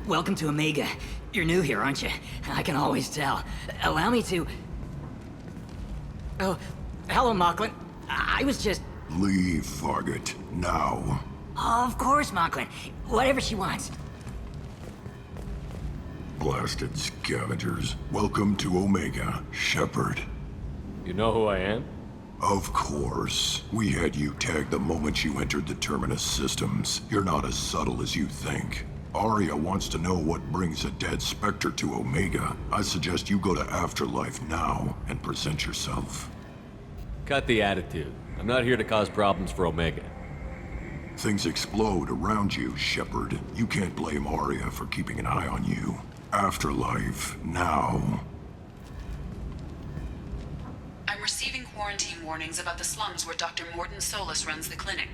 Welcome to Omega. You're new here, aren't you? I can always tell. Allow me to... Oh, hello, Mocklin. I was just... Leave, Fargate. Now. Of course, Mocklin. Whatever she wants. Blasted scavengers. Welcome to Omega, Shepard. You know who I am? Of course. We had you tagged the moment you entered the Terminus systems. You're not as subtle as you think. Arya wants to know what brings a dead Spectre to Omega. I suggest you go to Afterlife now and present yourself. Cut the attitude. I'm not here to cause problems for Omega. Things explode around you, Shepard. You can't blame Arya for keeping an eye on you. Afterlife, now. I'm receiving quarantine warnings about the slums where Dr. Morton Solus runs the clinic.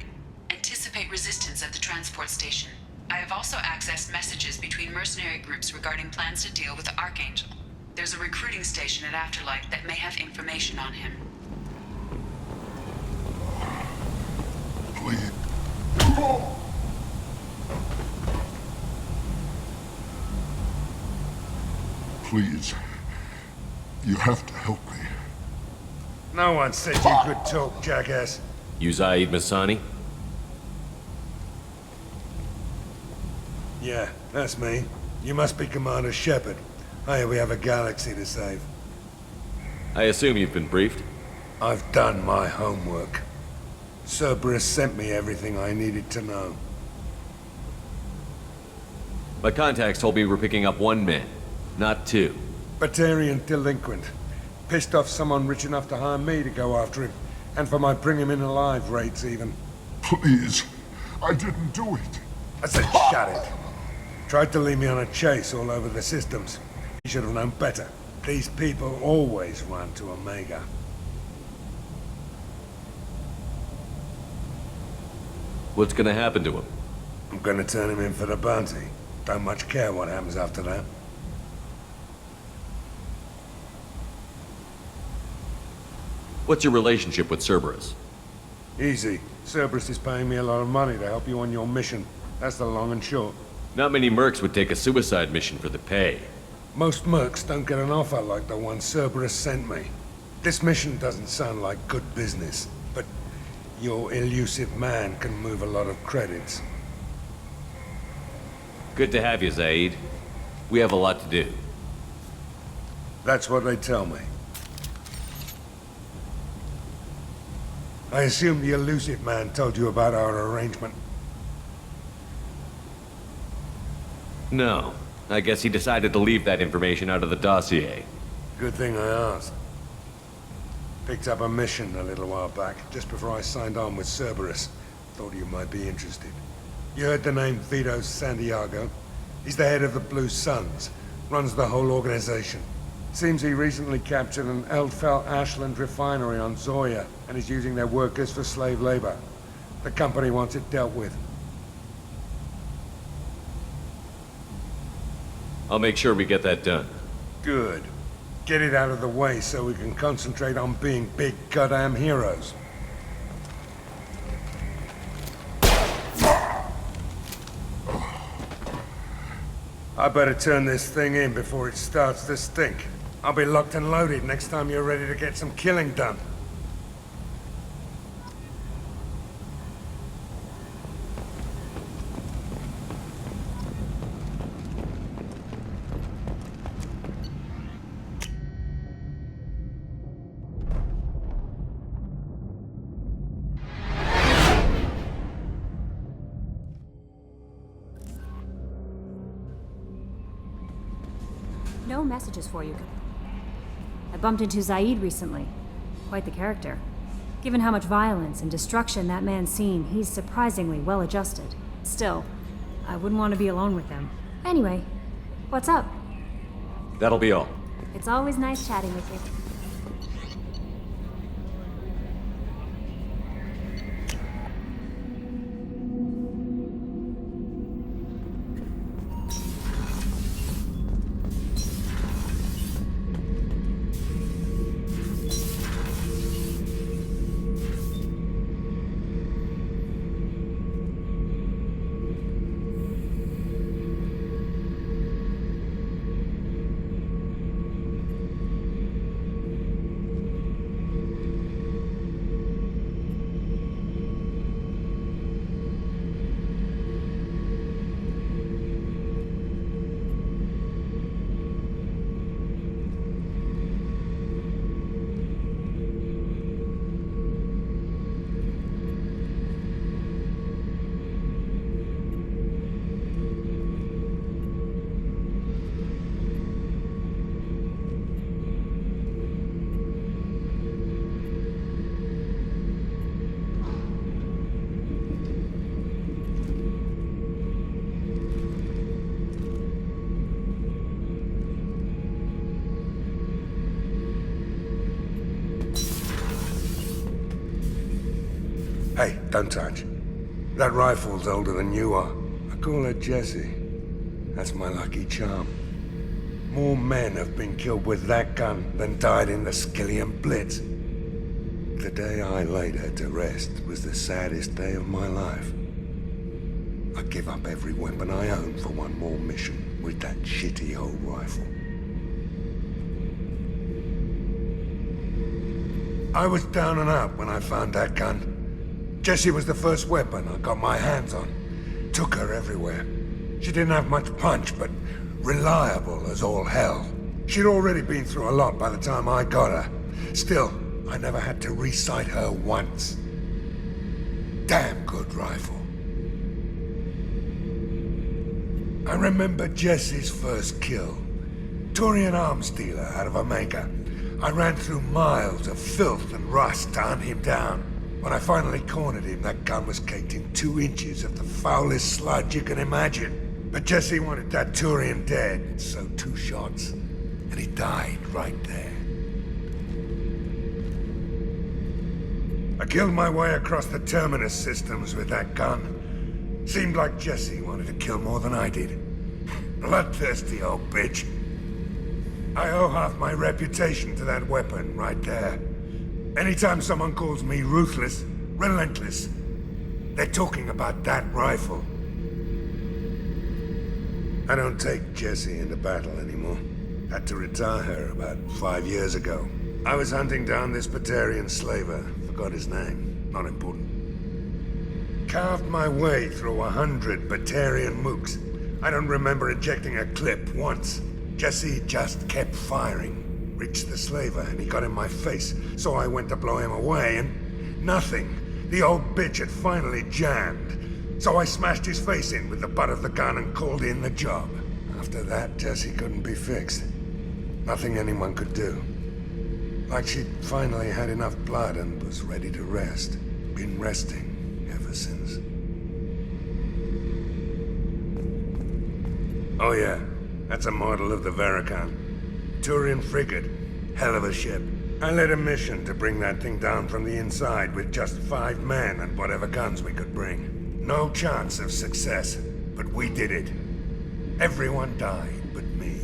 Anticipate resistance at the transport station. I have also accessed messages between mercenary groups regarding plans to deal with the Archangel. There's a recruiting station at Afterlife that may have information on him. Please. Please. You have to help me. No one said you could talk, jackass. You Zaid Masani? Yeah, that's me. You must be Commander Shepard. Hey, we have a galaxy to save. I assume you've been briefed? I've done my homework. Cerberus sent me everything I needed to know. My contacts told me we're picking up one man, not two. Batarian delinquent. Pissed off someone rich enough to hire me to go after him. And for my bring him in alive rates even. Please. I didn't do it. I said shut it. Tried to lead me on a chase all over the systems. He should have known better. These people always run to Omega. What's gonna happen to him? I'm gonna turn him in for the bounty. Don't much care what happens after that. What's your relationship with Cerberus? Easy. Cerberus is paying me a lot of money to help you on your mission. That's the long and short. Not many mercs would take a suicide mission for the pay. Most mercs don't get an offer like the one Cerberus sent me. This mission doesn't sound like good business, but your elusive man can move a lot of credits. Good to have you, Zaid. We have a lot to do. That's what they tell me. I assume the elusive man told you about our arrangement. No. I guess he decided to leave that information out of the dossier. Good thing I asked. Picked up a mission a little while back, just before I signed on with Cerberus. Thought you might be interested. You heard the name Vito Santiago? He's the head of the Blue Suns, runs the whole organization. Seems he recently captured an Eldfell Ashland refinery on Zoya, and is using their workers for slave labor. The company wants it dealt with. I'll make sure we get that done. Good. Get it out of the way so we can concentrate on being big goddamn heroes. I better turn this thing in before it starts to stink. I'll be locked and loaded next time you're ready to get some killing done. No messages for you. I bumped into Zaid recently. Quite the character. Given how much violence and destruction that man's seen, he's surprisingly well adjusted. Still, I wouldn't want to be alone with him. Anyway, what's up? That'll be all. It's always nice chatting with you. Hey, don't touch. That rifle's older than you are. I call her Jessie. That's my lucky charm. More men have been killed with that gun than died in the Skillian Blitz. The day I laid her to rest was the saddest day of my life. I give up every weapon I own for one more mission with that shitty old rifle. I was down and out when I found that gun. Jessie was the first weapon I got my hands on. Took her everywhere. She didn't have much punch, but reliable as all hell. She'd already been through a lot by the time I got her. Still, I never had to re-sight her once. Damn good rifle. I remember Jessie's first kill. Turian arms dealer out of Omega. I ran through miles of filth and rust to hunt him down. When I finally cornered him, that gun was caked in 2 inches of the foulest sludge you can imagine. But Jessie wanted that Turian dead, so 2 shots, and he died right there. I killed my way across the Terminus systems with that gun. Seemed like Jessie wanted to kill more than I did. Bloodthirsty old bitch. I owe half my reputation to that weapon right there. Anytime someone calls me ruthless, relentless, they're talking about that rifle. I don't take Jessie into battle anymore. Had to retire her about 5 years ago. I was hunting down this Batarian slaver. Forgot his name. Not important. Carved my way through 100 Batarian mooks. I don't remember ejecting a clip once. Jessie just kept firing. Reached the slaver and he got in my face, so I went to blow him away and nothing. The old bitch had finally jammed. So I smashed his face in with the butt of the gun and called in the job. After that, Jessie couldn't be fixed. Nothing anyone could do. Like she'd finally had enough blood and was ready to rest. Been resting ever since. Oh yeah, that's a model of the Veracon. Turian frigate. Hell of a ship. I led a mission to bring that thing down from the inside with just 5 men and whatever guns we could bring. No chance of success, but we did it. Everyone died but me.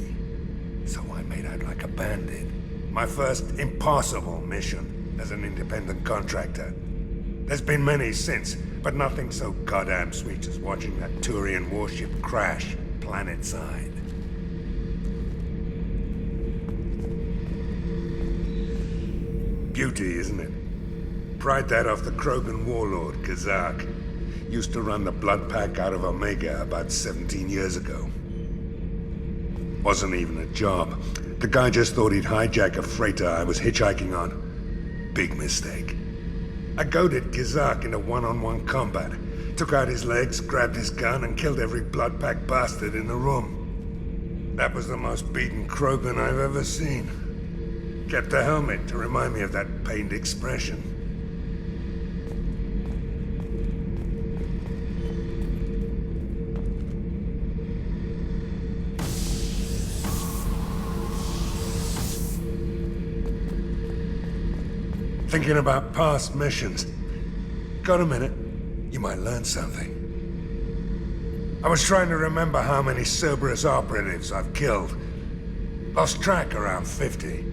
So I made out like a bandit. My first impossible mission as an independent contractor. There's been many since, but nothing so goddamn sweet as watching that Turian warship crash planet-side. Beauty, isn't it? Pried that off the Krogan warlord, Kazak. Used to run the blood pack out of Omega about 17 years ago. Wasn't even a job. The guy just thought he'd hijack a freighter I was hitchhiking on. Big mistake. I goaded Kazak into one-on-one combat. Took out his legs, grabbed his gun, and killed every blood pack bastard in the room. That was the most beaten Krogan I've ever seen. Kept a helmet to remind me of that pained expression. Thinking about past missions. Got a minute? You might learn something. I was trying to remember how many Cerberus operatives I've killed. Lost track around 50.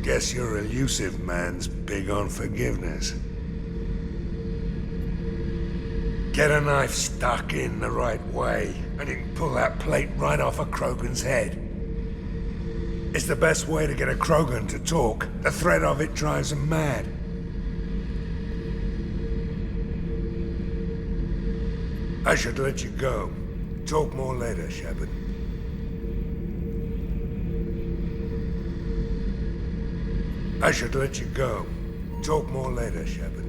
Guess your elusive man's big on forgiveness. Get a knife stuck in the right way, and you can pull that plate right off a Krogan's head. It's the best way to get a Krogan to talk. The threat of it drives him mad. I should let you go. Talk more later, Shepard. I should let you go. Talk more later, Shepard.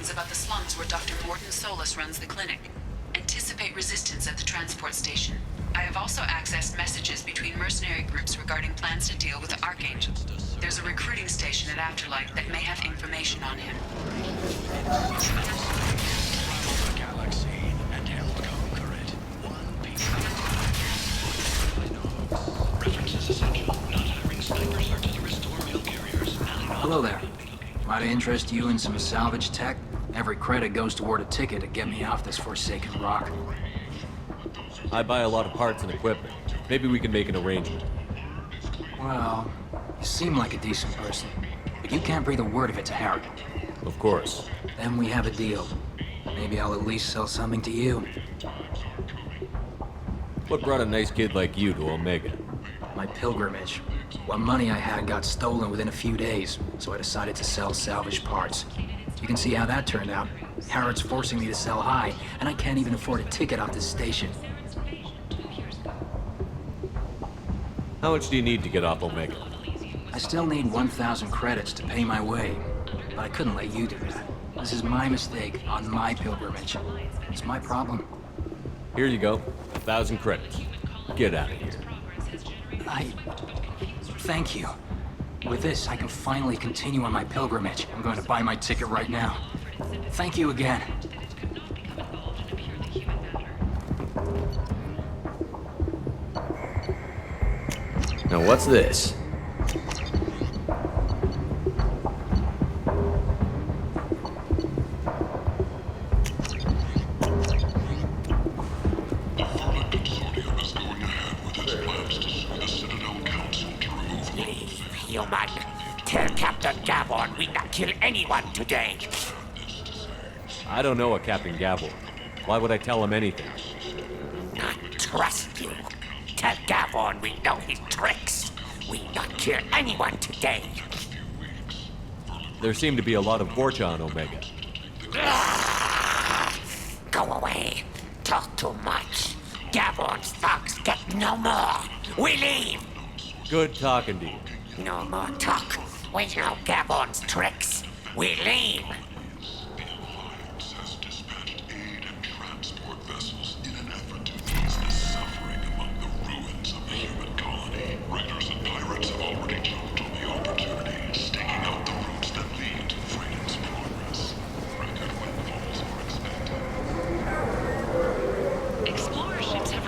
warnings about the slums where Dr. Morden Solus runs the clinic. Anticipate resistance at the transport station. I have also accessed messages between mercenary groups regarding plans to deal with the Archangel. There's a recruiting station at Afterlight that may have information on him. Hello there. Might I interest you in some salvage tech? Every credit goes toward a ticket to get me off this forsaken rock. I buy a lot of parts and equipment. Maybe we can make an arrangement. Well, you seem like a decent person, but you can't breathe a word of it to Harry. Of course. Then we have a deal. Maybe I'll at least sell something to you. What brought a nice kid like you to Omega? My pilgrimage. What money I had got stolen within a few days, so I decided to sell salvage parts. You can see how that turned out. Harrod's forcing me to sell high, and I can't even afford a ticket off this station. How much do you need to get off Omega? I still need 1,000 credits to pay my way, but I couldn't let you do that. This is my mistake on my pilgrimage. It's my problem. Here you go. 1,000 credits. Get out of here. Thank you. With this, I can finally continue on my pilgrimage. I'm going to buy my ticket right now. Thank you again. Now what's this? Human, tell Captain Gavon we not kill anyone today. I don't know a Captain Gavor. Why would I tell him anything? Not trust you. Tell Gavon we know his tricks. We not kill anyone today. There seem to be a lot of Vorcha on Omega. Go away. Talk too much. Gavon's thugs get no more. We leave. Good talking to you. No more talk. We know Gavon's tricks. We leave.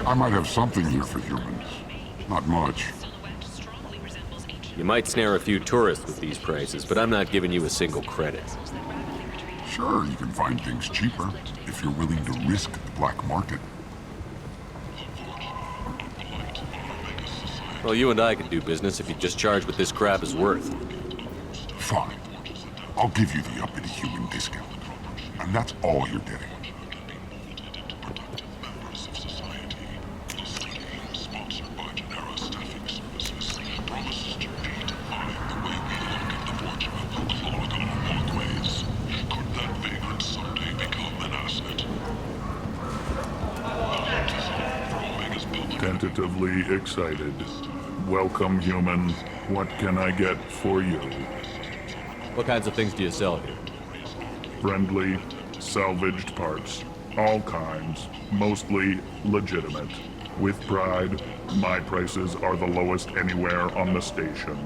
I might have something here for humans. Not much. You might snare a few tourists with these prices, but I'm not giving you a single credit. Sure, you can find things cheaper if you're willing to risk the black market. Well, you and I could do business if you just charge what this crap is worth. Fine. I'll give you the uppity human discount. And that's all you're getting. Tentatively excited. Welcome, human. What can I get for you? What kinds of things do you sell here? Friendly, salvaged parts. All kinds. Mostly legitimate. With pride, my prices are the lowest anywhere on the station.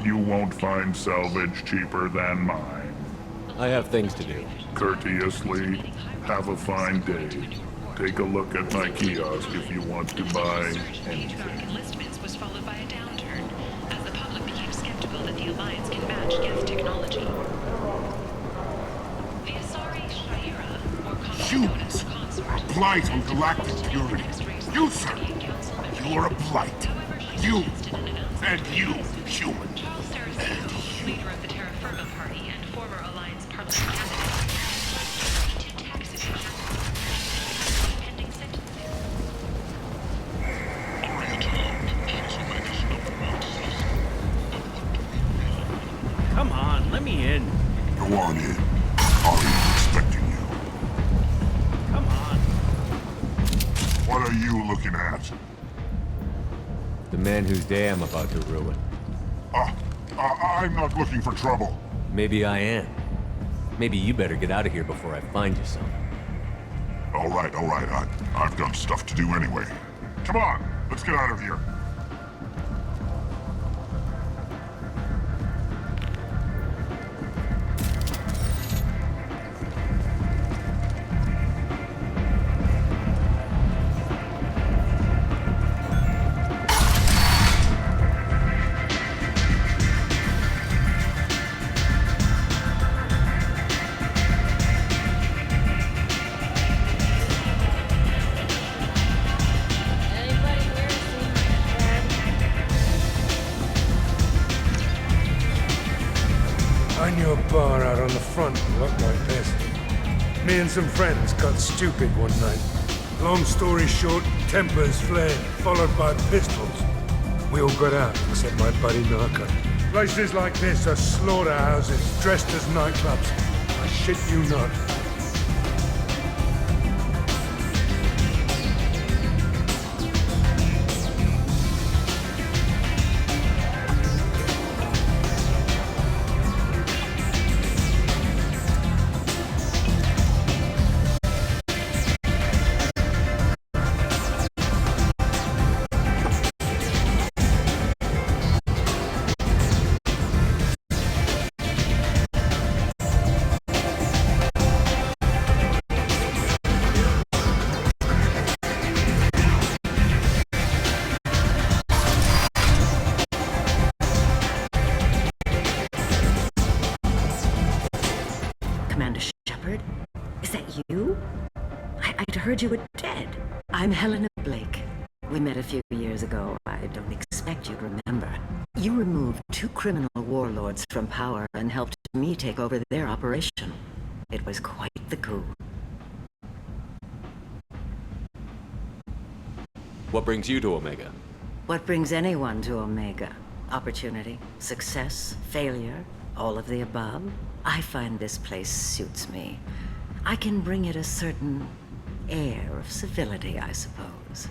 You won't find salvage cheaper than mine. I have things to do. Courteously, have a fine day. Take a look at my kiosk if you want to buy anything. Enlistments was followed by a downturn as the public became skeptical that the Alliance can match Geth technology. The Asari Shaira, or commonly known as the Consort, Blight on galactic purity. You, sir. You are a blight. You. And you, human. Charles Saraceno, leader of the Terra Firma Party and former Alliance Parliament candidate, did tax evasion. Pending sentencing. Come on, let me in. Go on in. Ari's expecting you. Come on. What are you looking at? The man whose day I'm about to ruin. I'm not looking for trouble. Maybe I am. Maybe you better get out of here before I find you some. All right. I've got stuff to do anyway. Come on, let's get out of here. I knew a bar out on the front that looked like this. Me and some friends got stupid one night. Long story short, tempers flared, followed by pistols. We all got out, except my buddy Narco. Places like this are slaughterhouses, dressed as nightclubs. I shit you not. Commander Shepard? Is that you? I'd heard you were dead. I'm Helena Blake. We met a few years ago. I don't expect you'd remember. You removed 2 criminal warlords from power and helped me take over their operation. It was quite the coup. What brings you to Omega? What brings anyone to Omega? Opportunity, success, failure, all of the above? I find this place suits me. I can bring it a certain air of civility, I suppose.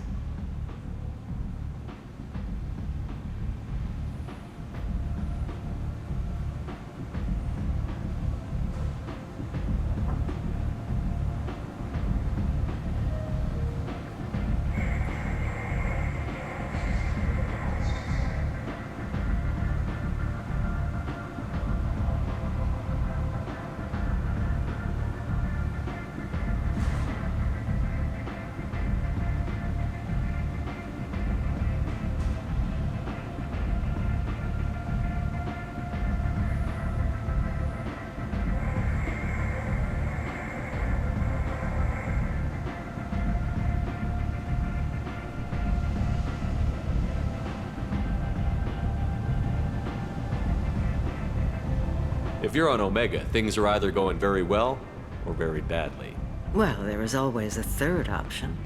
If you're on Omega, things are either going very well or very badly. Well, there is always a third option.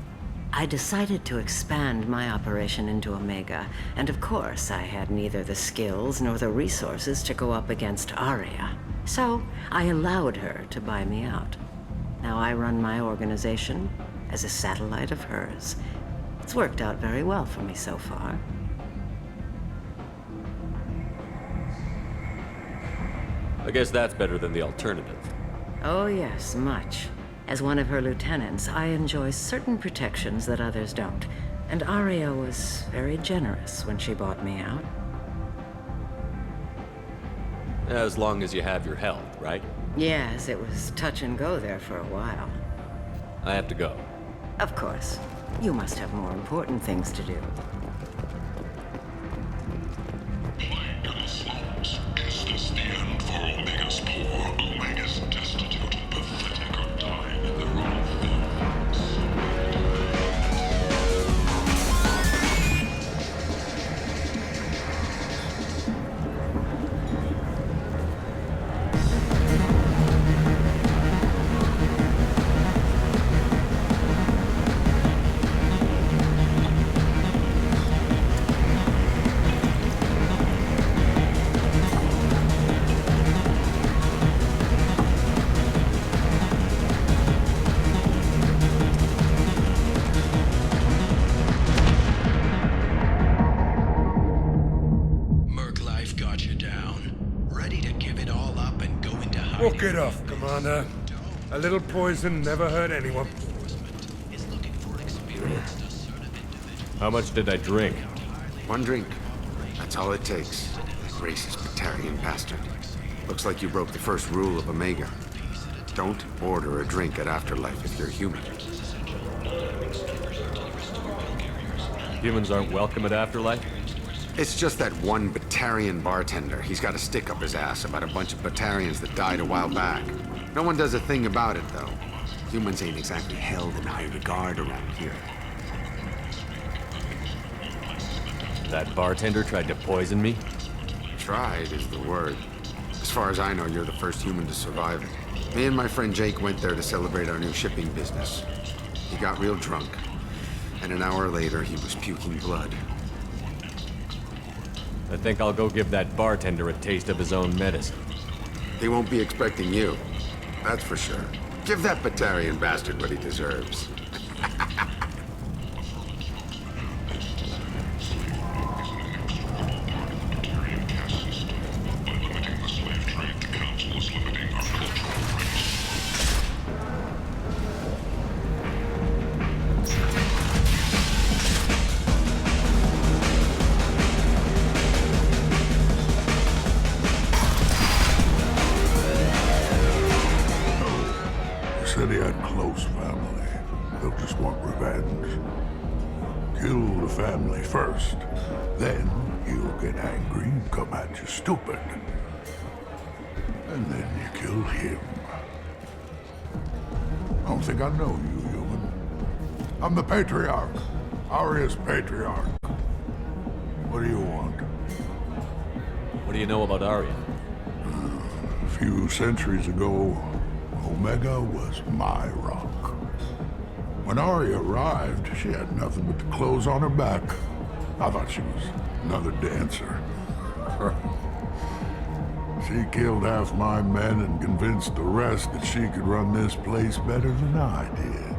I decided to expand my operation into Omega, and of course I had neither the skills nor the resources to go up against Aria. So I allowed her to buy me out. Now I run my organization as a satellite of hers. It's worked out very well for me so far. I guess that's better than the alternative. Oh yes, much. As one of her lieutenants, I enjoy certain protections that others don't. And Aria was very generous when she bought me out. As long as you have your health, right? Yes, it was touch and go there for a while. I have to go. Of course. You must have more important things to do. Is this the end for Omega's poor? Omega's destitute and pathetic are dying in the rule of things. Walk it off, Commander. Commander. A little poison never hurt anyone. How much did I drink? One drink. That's all it takes. Racist Batarian bastard. Looks like you broke the first rule of Omega. Don't order a drink at Afterlife if you're human. Humans aren't welcome at Afterlife? It's just that one Batarian bartender. He's got a stick up his ass about a bunch of Batarians that died a while back. No one does a thing about it, though. Humans ain't exactly held in high regard around here. That bartender tried to poison me? Tried is the word. As far as I know, you're the first human to survive it. Me and my friend Jake went there to celebrate our new shipping business. He got real drunk, and an hour later he was puking blood. I think I'll go give that bartender a taste of his own medicine. He won't be expecting you. That's for sure. Give that Batarian bastard what he deserves. Said he had close family. They'll just want revenge. Kill the family first. Then he'll get angry and come at you stupid. And then you kill him. I don't think I know you, human. I'm the Patriarch. Aria's Patriarch. What do you want? What do you know about Arya? A few centuries ago, Omega was my rock. When Arya arrived, she had nothing but the clothes on her back. I thought she was another dancer. She killed half my men and convinced the rest that she could run this place better than I did.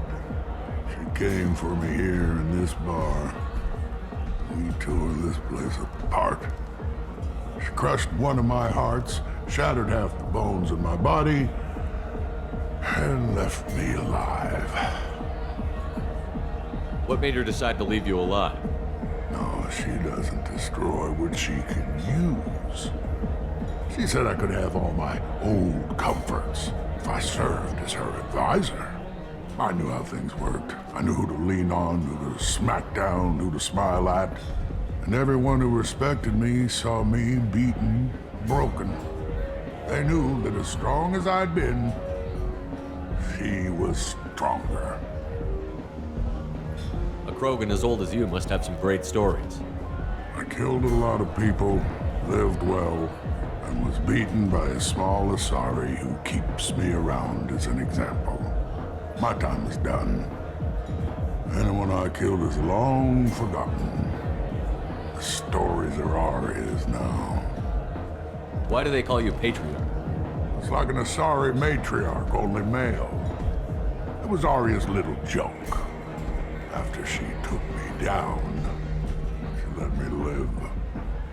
She came for me here in this bar. We tore this place apart. She crushed one of my hearts, shattered half the bones in my body, and left me alive. What made her decide to leave you alive? No, she doesn't destroy what she can use. She said I could have all my old comforts if I served as her advisor. I knew how things worked. I knew who to lean on, who to smack down, who to smile at. And everyone who respected me saw me beaten, broken. They knew that as strong as I'd been, she was stronger. A Krogan as old as you must have some great stories. I killed a lot of people, lived well, and was beaten by a small Asari who keeps me around as an example. My time is done. Anyone I killed is long forgotten. The stories are Aria's now. Why do they call you Patriarch? It's like an Asari matriarch, only male. It was Arya's little joke. After she took me down, she let me live.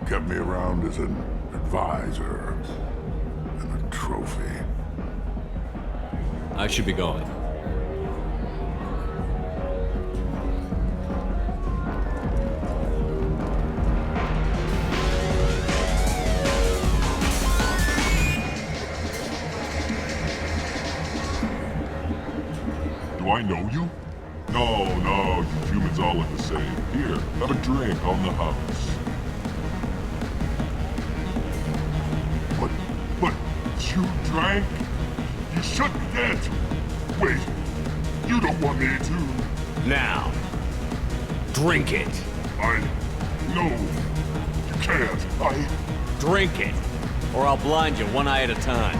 Kept me around as an advisor and a trophy. I should be going. Do I know you? No, you humans all look the same. Here, have a drink on the house. But you drank? You should be dead. Wait, you don't want me to? Now, drink it. No, you can't. Drink it, or I'll blind you one eye at a time.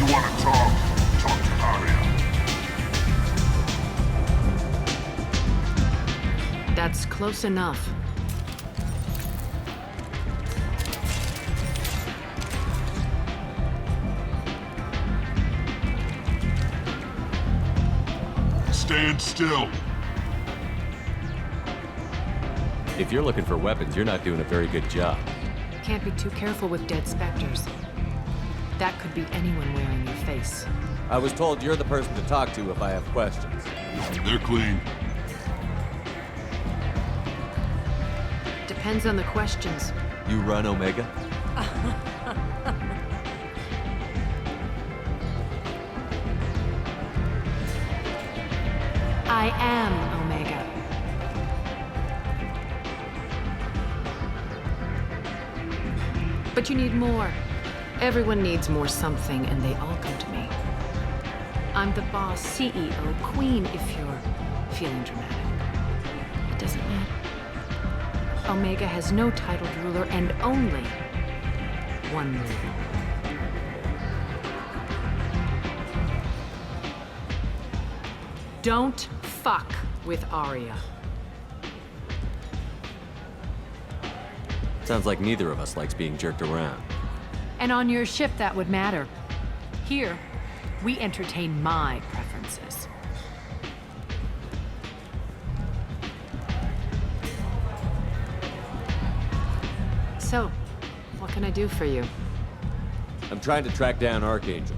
You want to talk? Talk to Arya. That's close enough. Stand still. If you're looking for weapons, you're not doing a very good job. Can't be too careful with dead specters. That could be anyone wearing your face. I was told you're the person to talk to if I have questions. They're clean. Depends on the questions. You run Omega? I am Omega. But you need more. Everyone needs more something, and they all come to me. I'm the boss, CEO, queen, if you're feeling dramatic. It doesn't matter. Omega has no titled ruler and only one ruler. Don't fuck with Arya. Sounds like neither of us likes being jerked around. And on your ship, that would matter. Here, we entertain my preferences. So, what can I do for you? I'm trying to track down Archangel.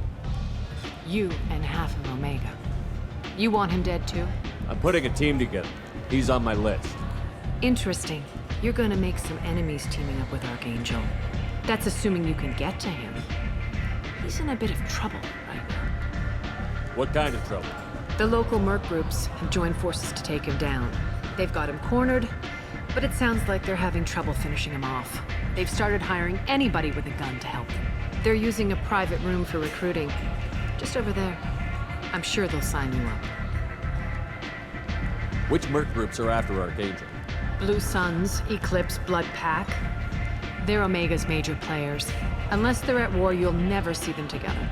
You and half of Omega. You want him dead too? I'm putting a team together. He's on my list. Interesting. You're gonna make some enemies teaming up with Archangel. That's assuming you can get to him. He's in a bit of trouble right now. What kind of trouble? The local merc groups have joined forces to take him down. They've got him cornered, but it sounds like they're having trouble finishing him off. They've started hiring anybody with a gun to help them. They're using a private room for recruiting. Just over there. I'm sure they'll sign you up. Which merc groups are after Archangel? Blue Suns, Eclipse, Blood Pack. They're Omega's major players. Unless they're at war, you'll never see them together.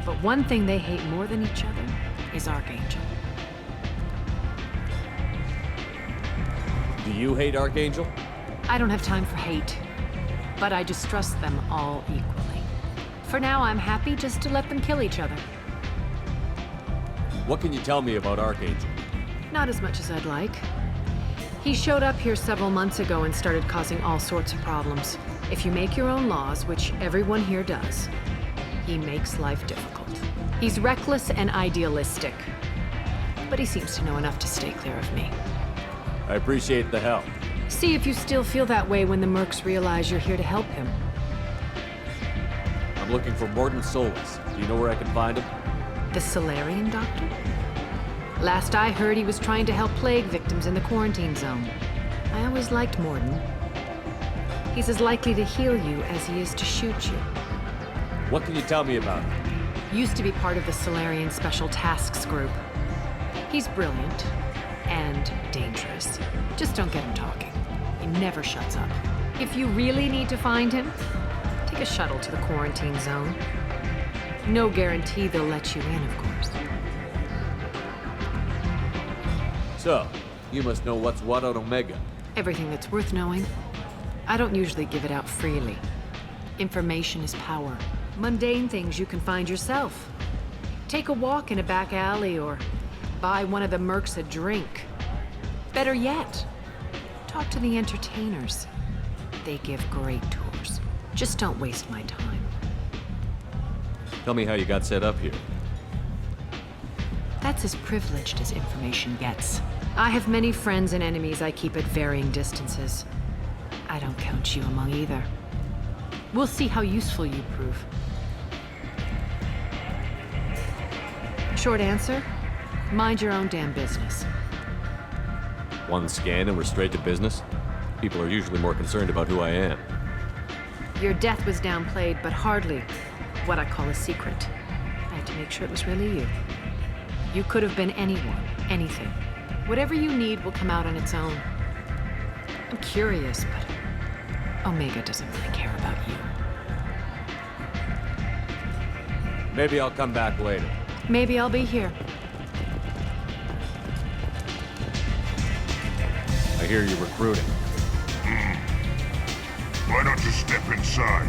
But one thing they hate more than each other is Archangel. Do you hate Archangel? I don't have time for hate, but I distrust them all equally. For now, I'm happy just to let them kill each other. What can you tell me about Archangel? Not as much as I'd like. He showed up here several months ago and started causing all sorts of problems. If you make your own laws, which everyone here does, he makes life difficult. He's reckless and idealistic, but he seems to know enough to stay clear of me. I appreciate the help. See if you still feel that way when the mercs realize you're here to help him. I'm looking for Morden Solus. Do you know where I can find him? The Solarian doctor? Last I heard, he was trying to help plague victims in the quarantine zone. I always liked Morden. He's as likely to heal you as he is to shoot you. What can you tell me about him? Used to be part of the Solarian Special Tasks Group. He's brilliant and dangerous. Just don't get him talking. He never shuts up. If you really need to find him, take a shuttle to the quarantine zone. No guarantee they'll let you in, of course. So, you must know what's what on Omega. Everything that's worth knowing. I don't usually give it out freely. Information is power. Mundane things you can find yourself. Take a walk in a back alley or buy one of the mercs a drink. Better yet, talk to the entertainers. They give great tours. Just don't waste my time. Tell me how you got set up here. That's as privileged as information gets. I have many friends and enemies I keep at varying distances. I don't count you among either. We'll see how useful you prove. Short answer, mind your own damn business. One scan and we're straight to business? People are usually more concerned about who I am. Your death was downplayed, but hardly what I call a secret. I had to make sure it was really you. You could have been anyone, anything. Whatever you need will come out on its own. I'm curious, but Omega doesn't really care about you. Maybe I'll come back later. Maybe I'll be here. I hear you're recruiting. Why don't you step inside?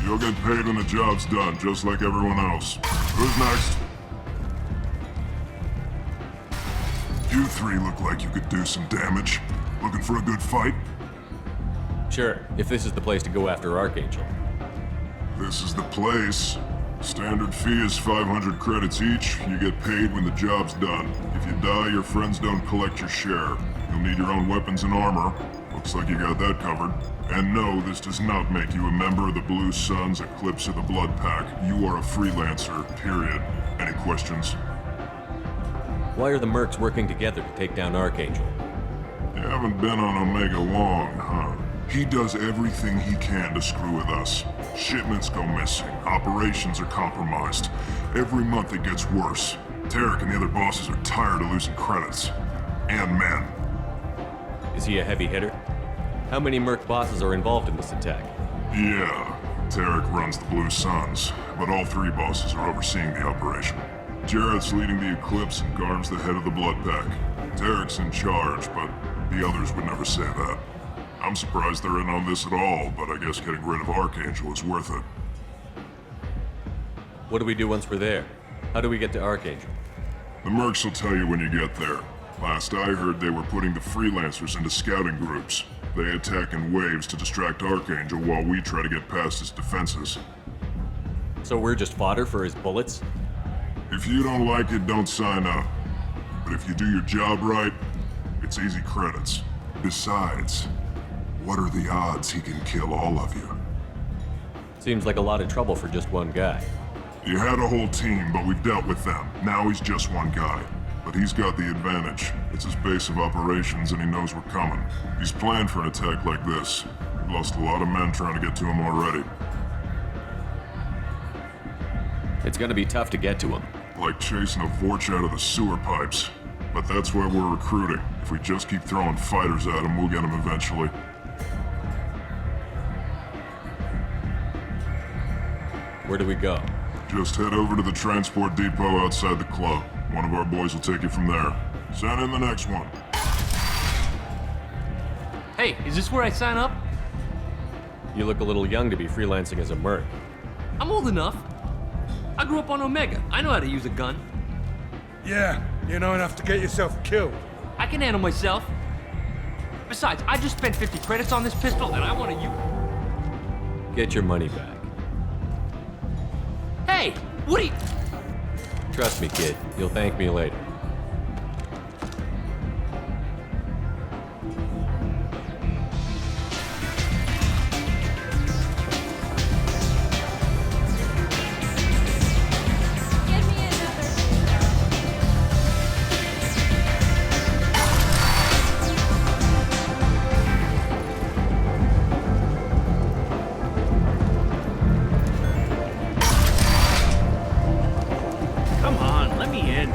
You'll get paid when the job's done, just like everyone else. Who's next? You three look like you could do some damage. Looking for a good fight? Sure, if this is the place to go after Archangel. This is the place. Standard fee is 500 credits each. You get paid when the job's done. If you die, your friends don't collect your share. You'll need your own weapons and armor. Looks like you got that covered. And no, this does not make you a member of the Blue Suns, Eclipse, or the Blood Pack. You are a freelancer, period. Any questions? Why are the mercs working together to take down Archangel? You haven't been on Omega long, huh? He does everything he can to screw with us. Shipments go missing, operations are compromised. Every month it gets worse. Tarek and the other bosses are tired of losing credits. And men. Is he a heavy hitter? How many merc bosses are involved in this attack? Yeah, Tarek runs the Blue Suns, but all three bosses are overseeing the operation. Jarrett's leading the Eclipse and Garm's the head of the Blood Pack. Tarek's in charge, but the others would never say that. I'm surprised they're in on this at all, but I guess getting rid of Archangel is worth it. What do we do once we're there? How do we get to Archangel? The mercs will tell you when you get there. Last I heard, they were putting the freelancers into scouting groups. They attack in waves to distract Archangel while we try to get past his defenses. So we're just fodder for his bullets? If you don't like it, don't sign up. But if you do your job right, it's easy credits. Besides, what are the odds he can kill all of you? Seems like a lot of trouble for just one guy. You had a whole team, but we've dealt with them. Now he's just one guy. But he's got the advantage. It's his base of operations and he knows we're coming. He's planned for an attack like this. We've lost a lot of men trying to get to him already. It's gonna be tough to get to him. Like chasing a Vorch out of the sewer pipes. But that's why we're recruiting. If we just keep throwing fighters at him, we'll get him eventually. Where do we go? Just head over to the transport depot outside the club. One of our boys will take you from there. Send in the next one. Hey, is this where I sign up? You look a little young to be freelancing as a merc. I'm old enough. I grew up on Omega. I know how to use a gun. Yeah, you know enough to get yourself killed. I can handle myself. Besides, I just spent 50 credits on this pistol and I want to use... Get your money back. Hey, what are you... Trust me, kid. You'll thank me later. Come on, let me in.